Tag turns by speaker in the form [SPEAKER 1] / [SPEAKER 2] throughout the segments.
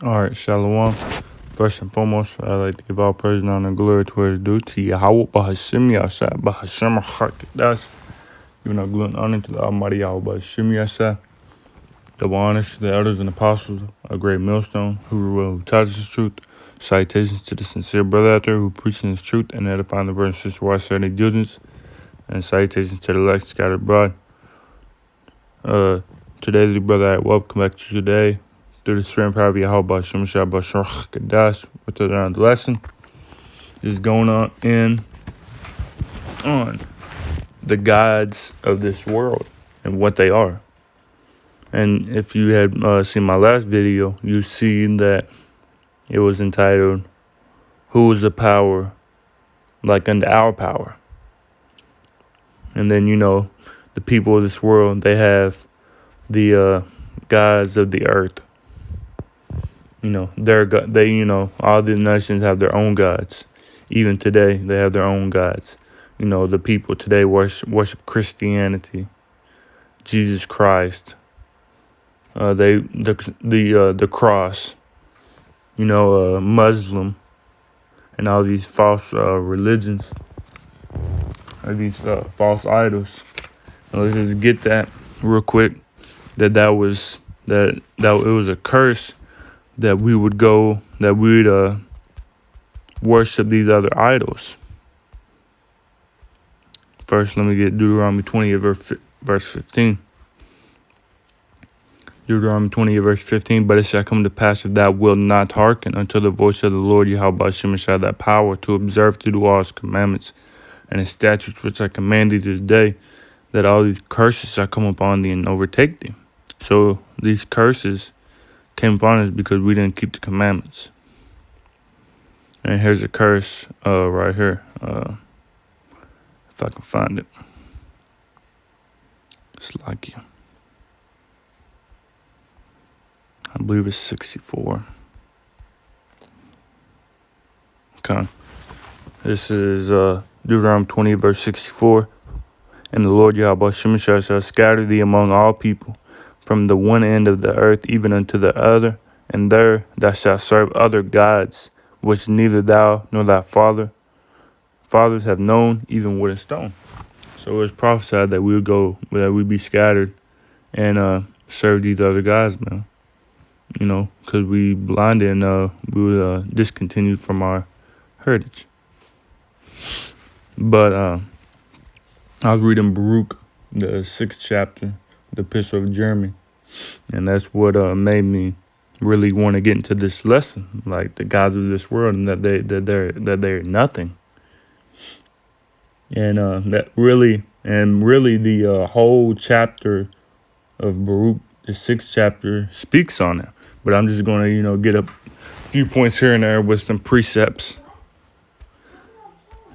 [SPEAKER 1] All right, Shalom. First and foremost, I'd like to give all praise and honor and glory to his due to Yahweh Bahashim Yasha, Bahashim Harkadas. Giving all glory and honor to the Almighty Yahweh Bahashim Yasha. Double honors to the elders and apostles, a great millstone, who touches the truth. Salutations to the sincere brother out there who preaching his truth and edifying the brothers and sisters who are their diligence. And salutations to the elect scattered abroad. Today's the brother I welcome back to today. Through the spirit and power of Yahweh Bashim Shah Bashar Kadash, with another lesson is going on the gods of this world and what they are. And if you had seen my last video, you see that it was entitled, "Who is the power like unto our power?" And then the people of this world, they have the gods of the earth. Their God, all the nations have their own gods. Even today, they have their own gods. The people today worship Christianity, Jesus Christ. The cross. Muslim, and all these false religions, or these false idols. And let's just get that real quick. That it was a curse. That we would worship these other idols. First, let me get Deuteronomy 20 verse 15. Deuteronomy 20 verse 15. But it shall come to pass, if thou wilt not hearken unto the voice of the Lord Yahweh Shem shall that power to observe to do all his commandments and his statutes which I command thee this day, that all these curses shall come upon thee and overtake thee. So these curses came upon us because we didn't keep the commandments. And here's a curse right here, if I can find it. It's like you. I believe it's 64. Okay. This is Deuteronomy 20 verse 64. And the Lord Yahweh Shemeshah shall scatter thee among all people, from the one end of the earth even unto the other, and there thou shalt serve other gods, which neither thou nor thy fathers have known, even with a stone. So it was prophesied that we'd be scattered and serve these other gods, man. Because we blinded and we were discontinued from our heritage. But I was reading Baruch, the 6th chapter, the Epistle of Jeremy, and that's what made me really want to get into this lesson, like the gods of this world, and that they're nothing. And that really the whole chapter of Baruch, the 6th chapter, speaks on it. But I'm just going to get a few points here and there with some precepts.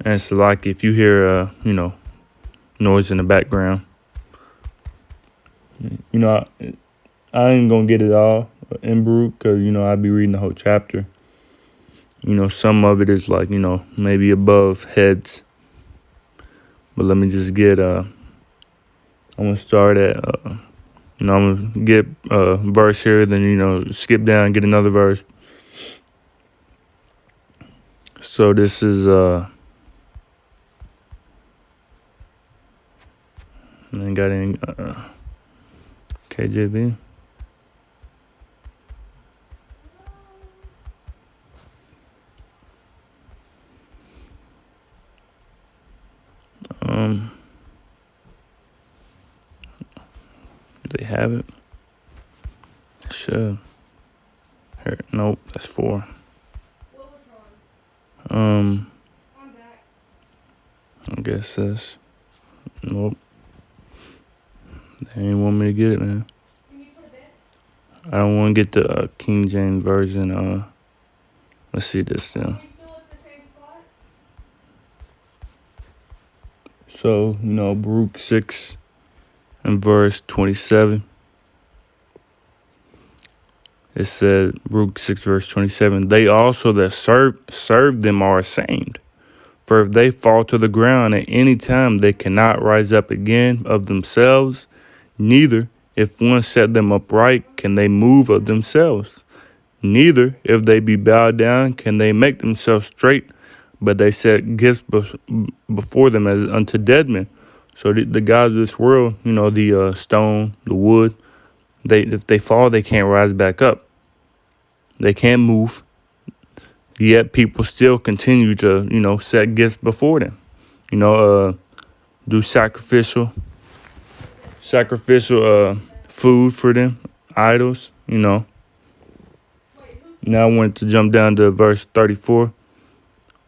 [SPEAKER 1] And so, like, if you hear noise in the background, I ain't gonna get it all in Baruch, because I'd be reading the whole chapter. Some of it is like maybe above heads. But let me just get I'm gonna start at I'm gonna get a verse here, then skip down and get another verse. So this is I ain't got any KJV. Do they have it? It should. Here, nope, that's 4. I guess that's, nope. They ain't want me to get it, man. I don't want to get the King James version. Let's see this then. So, Baruch 6 and verse 27. It said, Baruch 6 verse 27, they also that serve them are ashamed. For if they fall to the ground at any time, they cannot rise up again of themselves. Neither, if one set them upright, can they move of themselves. Neither, if they be bowed down, can they make themselves straight, but they set gifts before them as unto dead men. So the gods of this world, the stone, the wood, if they fall, they can't rise back up. They can't move. Yet people still continue to, set gifts before them. Do sacrificial food for them, idols. Now I wanted to jump down to verse 34.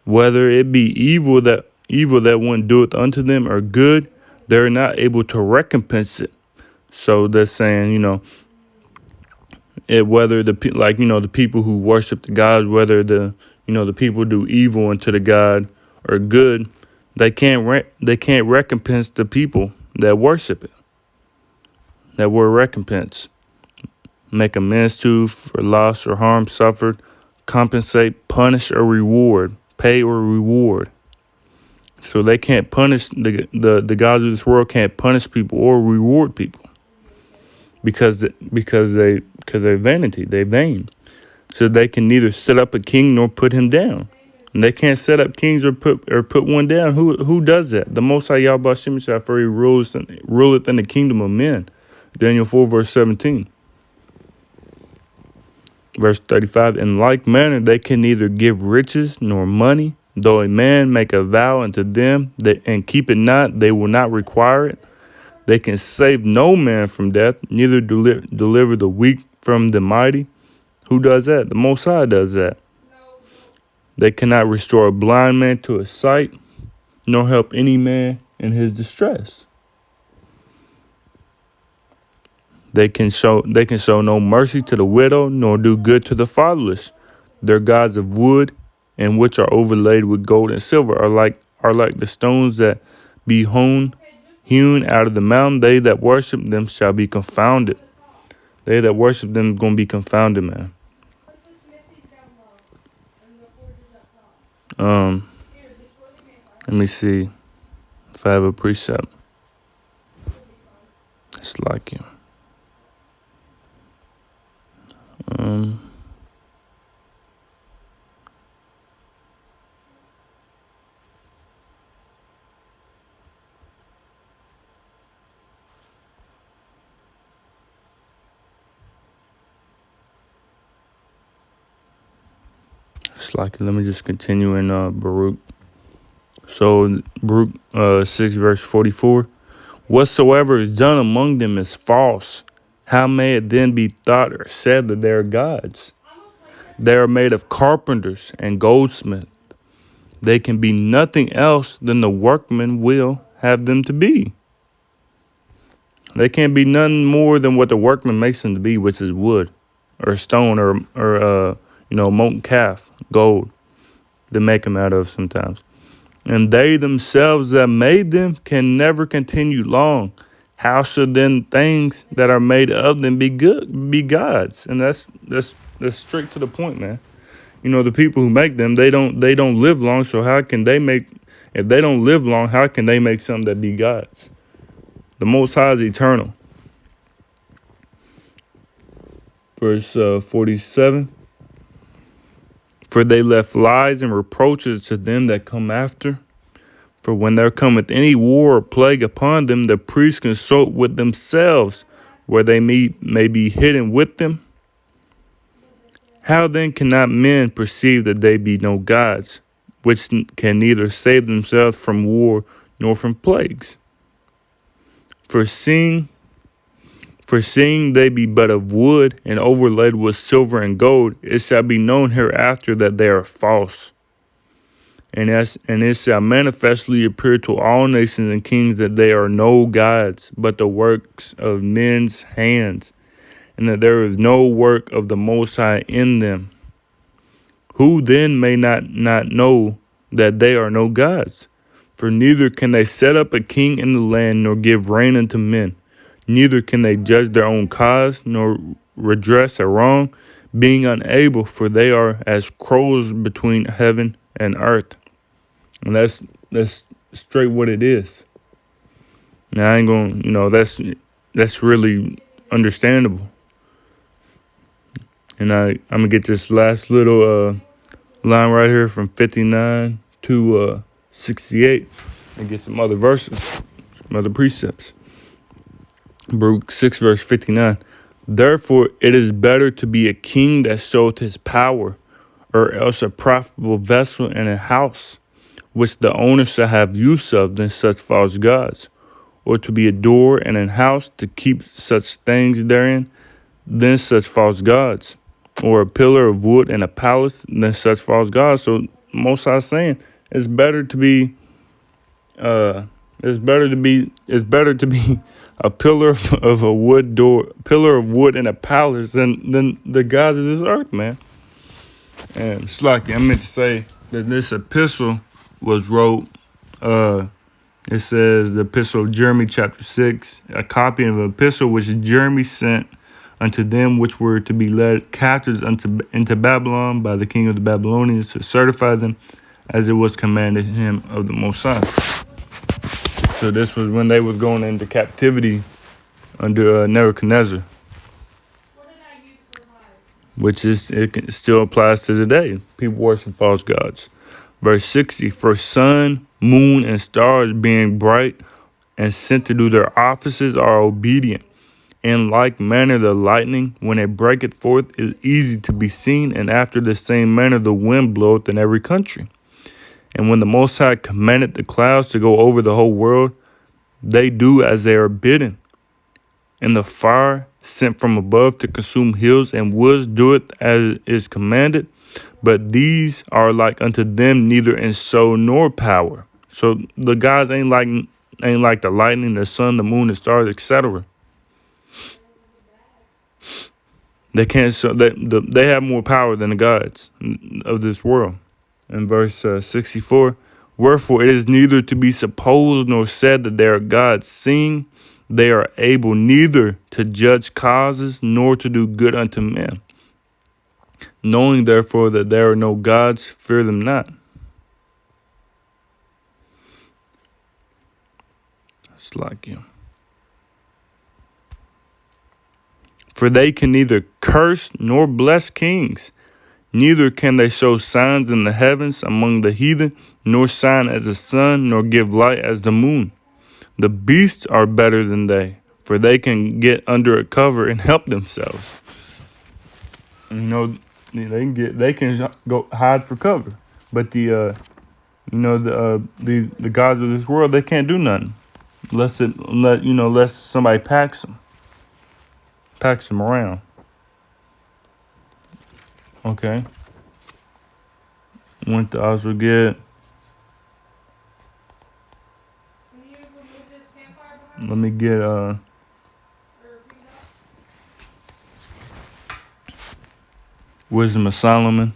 [SPEAKER 1] Whether it be evil that one doeth unto them or good, they're not able to recompense it. So that's saying, whether the people who worship the God, whether the people do evil unto the God or good, they can't recompense the people that worship it. That word recompense, make amends to for loss or harm suffered, compensate, punish or reward, pay or reward. So they can't punish the gods of this world can't punish people or reward people because they're vanity, they're vain. So they can neither set up a king nor put him down. And they can't set up kings or put one down. Who does that? The Most High Yahweh Shem Shah, for he ruleth in the kingdom of men. Daniel 4 verse 17. Verse 35. In like manner they can neither give riches nor money, though a man make a vow unto them and keep it not, they will not require it. They can save no man from death, neither deliver the weak from the mighty. Who does that? The Most High does that. They cannot restore a blind man to his sight, nor help any man in his distress. They can show no mercy to the widow, nor do good to the fatherless. Their gods of wood, and which are overlaid with gold and silver, are like the stones that be hewn out of the mountain. They that worship them shall be confounded. They that worship them gonna be confounded, man. Let me see if I have a precept. It's like you. Let me just continue in Baruch. So Baruch 6 verse 44. Whatsoever is done among them is false. How may it then be thought or said that they are gods? They are made of carpenters and goldsmiths. They can be nothing else than the workman will have them to be. They can't be none more than what the workman makes them to be, which is wood or stone or molten calf, gold. They make them out of sometimes. And they themselves that made them can never continue long. How should then things that are made of them be gods? And that's straight to the point, man. The people who make them, they don't live long. So how can they if they don't live long, how can they make something that be gods? The Most High is eternal. Verse 47. For they left lies and reproaches to them that come after. For when there cometh any war or plague upon them, the priests consult with themselves, where they may be hidden with them. How then cannot men perceive that they be no gods, which can neither save themselves from war nor from plagues? For seeing they be but of wood and overlaid with silver and gold, it shall be known hereafter that they are false. And it shall manifestly appear to all nations and kings that they are no gods, but the works of men's hands, and that there is no work of the Most High in them. Who then may not know that they are no gods? For neither can they set up a king in the land, nor give rain unto men. Neither can they judge their own cause, nor redress a wrong, being unable, for they are as crows between heaven and earth. And that's straight what it is. Now I ain't gonna, that's really understandable. And I'm going to get this last little line right here from 59 to 68 and get some other verses, some other precepts. Baruch 6 verse 59. Therefore it is better to be a king that showeth his power, or else a profitable vessel in a house, which the owner shall have use of, than such false gods, or to be a door in a house to keep such things therein, than such false gods, or a pillar of wood in a palace, than such false gods. So Most High saying it's better to be it's better to be a pillar of a wood door, pillar of wood in a palace than the gods of this earth, man. And Slacky, I meant to say that this epistle was wrote. It says the epistle of Jeremy chapter 6, a copy of an epistle which Jeremy sent unto them which were to be led captives into Babylon by the king of the Babylonians, to certify them as it was commanded him of the Most High. So this was when they was going into captivity under Nebuchadnezzar, which still applies to today. People worship false gods. Verse 60, for sun, moon, and stars being bright and sent to do their offices are obedient. In like manner the lightning, when it breaketh forth, is easy to be seen, and after the same manner the wind bloweth in every country. And when the Most High commanded the clouds to go over the whole world, they do as they are bidden. And the fire sent from above to consume hills and woods doeth as is commanded. But these are like unto them neither in soul nor power. So the gods ain't like the lightning, the sun, the moon, the stars, etc. They can't. So they have more power than the gods of this world. In verse 64, wherefore it is neither to be supposed nor said that they are gods, seeing they are able neither to judge causes nor to do good unto men. Knowing therefore that there are no gods, fear them not. It's like you. For they can neither curse nor bless kings, neither can they show signs in the heavens among the heathen, nor shine as the sun, nor give light as the moon. The beasts are better than they, for they can get under a cover and help themselves. You know, they can go hide for cover, but the gods of this world, they can't do nothing unless somebody packs them around. Okay. Want to also get. Let me get Wisdom of Solomon.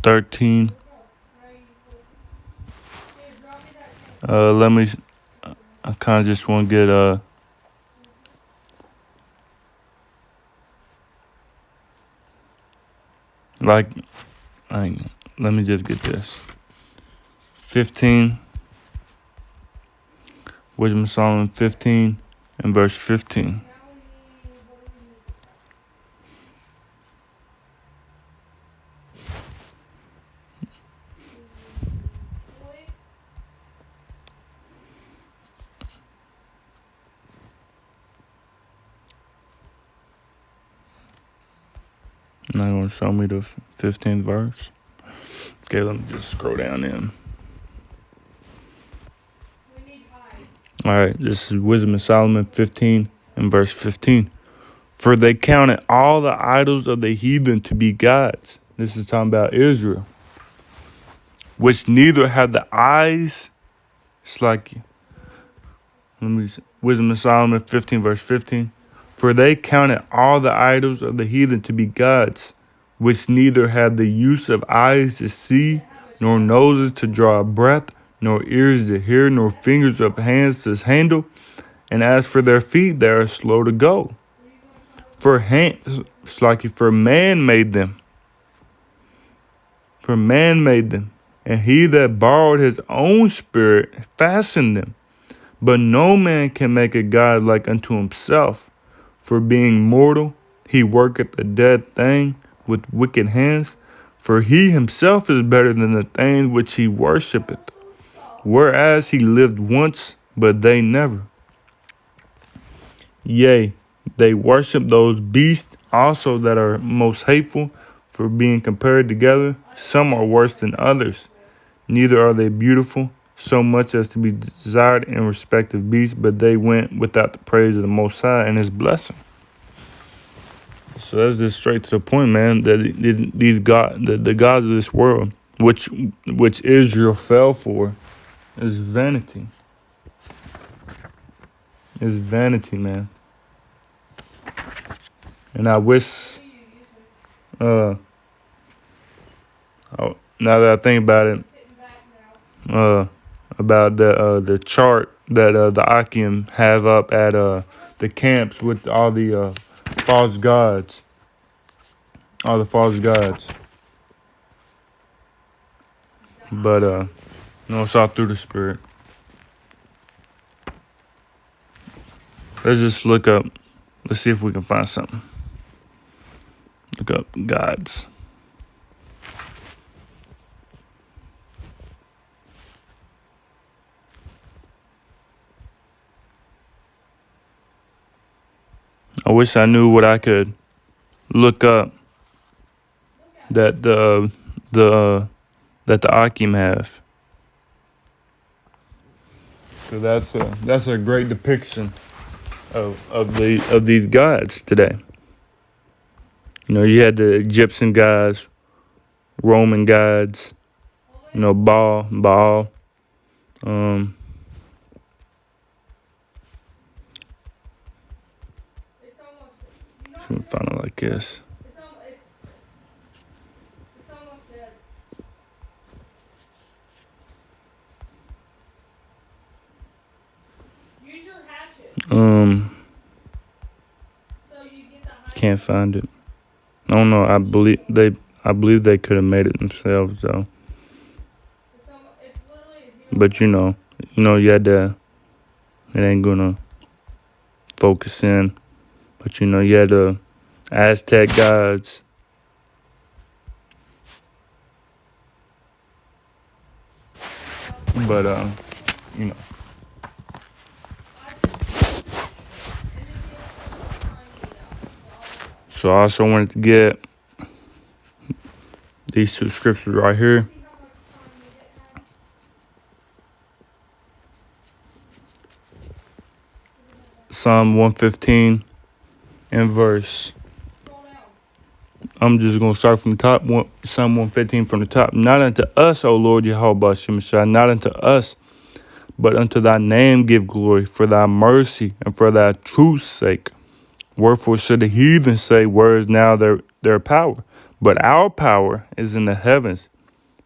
[SPEAKER 1] $13. I kind of just want to get let me just get this. 15. Wisdom of Solomon 15 and verse 15. Not going to show me the 15th verse. Okay, let me just scroll down in. All right, this is Wisdom of Solomon 15 and verse 15. For they counted all the idols of the heathen to be gods. This is talking about Israel. Which neither have the eyes. It's like, Wisdom of Solomon 15 verse 15. For they counted all the idols of the heathen to be gods, which neither have the use of eyes to see, nor noses to draw a breath, nor ears to hear, nor fingers of hands to handle. And as for their feet, they are slow to go. For man made them. For man made them. And he that borrowed his own spirit fastened them. But no man can make a God like unto himself. For being mortal, he worketh a dead thing with wicked hands. For he himself is better than the things which he worshippeth. Whereas he lived once, but they never. Yea, they worship those beasts also that are most hateful, for being compared together. Some are worse than others. Neither are they beautiful, so much as to be desired in respect of beasts, but they went without the praise of the Most High and his blessing. So that's just straight to the point, man. That the gods of this world, which Israel fell for, is vanity. It's vanity, man. And I wish, now that I think about it, about the chart that the Akim have up at the camps with all the false gods, But it's all through the spirit. Let's just look up. Let's see if we can find something. Look up gods. I wish I knew what I could look up that the Akim have. So that's a great depiction of these gods today. You know, you had the Egyptian gods, Roman gods, you know, Baal. Find it like this. Can't find it. I don't know. I believe they could have made it themselves though. But you know, you had to. It ain't gonna focus in. But you had the Aztec gods. But So I also wanted to get these two scriptures right here. Psalm 115 and verse. I'm just going to start from the top. Psalm 115 from the top. Not unto us, O Lord Jehovah Shemashah, not unto us, but unto thy name give glory, for thy mercy and for thy truth's sake. Wherefore should the heathen say, where is now their power? But our power is in the heavens.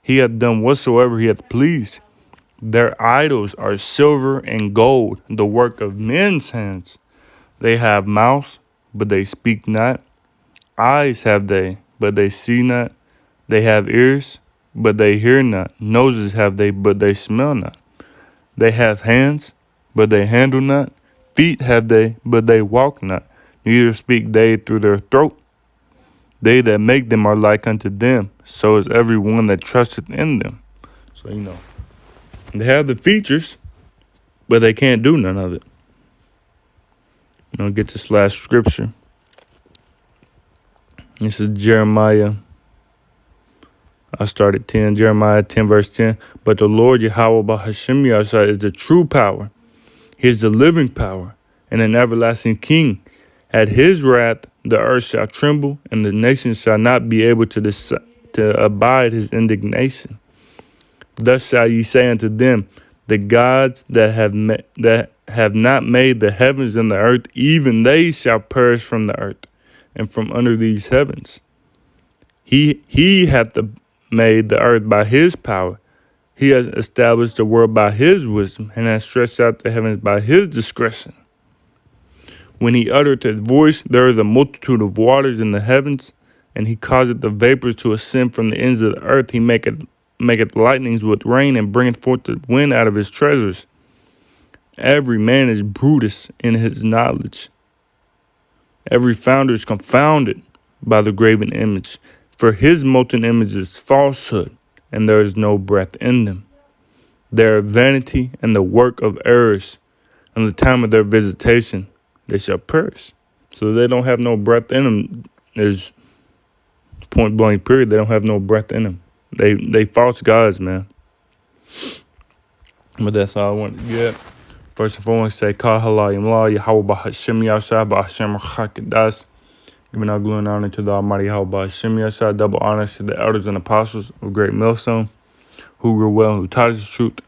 [SPEAKER 1] He hath done whatsoever he hath pleased. Their idols are silver and gold, the work of men's hands. They have mouths, but they speak not. Eyes have they, but they see not. They have ears, but they hear not. Noses have they, but they smell not. They have hands, but they handle not. Feet have they, but they walk not. Neither speak they through their throat. They that make them are like unto them. So is every one that trusteth in them. So, they have the features, but they can't do none of it. Get this last scripture. This is Jeremiah. I started 10. Jeremiah 10 verse 10. But the Lord Yahweh Bahashim Yahshua is the true power. He is the living power and an everlasting king. At his wrath the earth shall tremble, and the nations shall not be able to abide his indignation. Thus shall ye say unto them, the gods that have not made the heavens and the earth, even they shall perish from the earth and from under these heavens. He hath made the earth by his power. He has established the world by his wisdom, and has stretched out the heavens by his discretion. When he uttereth his voice, there is a multitude of waters in the heavens, and he causeth the vapors to ascend from the ends of the earth. He maketh lightnings with rain, and bringeth forth the wind out of his treasures. Every man is Brutus in his knowledge. Every founder is confounded by the graven image. For his molten image is falsehood, and there is no breath in them. They are vanity and the work of errors. In the time of their visitation, they shall perish. So they don't have no breath in them. There's point blank period. They don't have no breath in them. They false gods, man. But that's all I want to get. First and foremost, say Ka Halayim La Yahweh Bahashem Yashah Bahashem Chakadas. Giving our glory and honor to the Almighty Yahweh Bahashem Yashah. Double honors to the elders and apostles of Great Millstone, who grew well, who taught us the truth.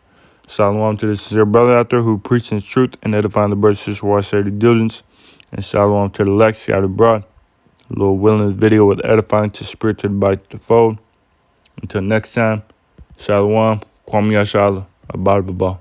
[SPEAKER 1] Shalom to the sincere brother out there who preaches truth and edifying the brothers and sisters who are sharing due diligence. And shalom to the elect scattered abroad. Lord willing, this video with edifying to spirit to the body to the fold. Until next time, shalom, kwam yashala, abad baba.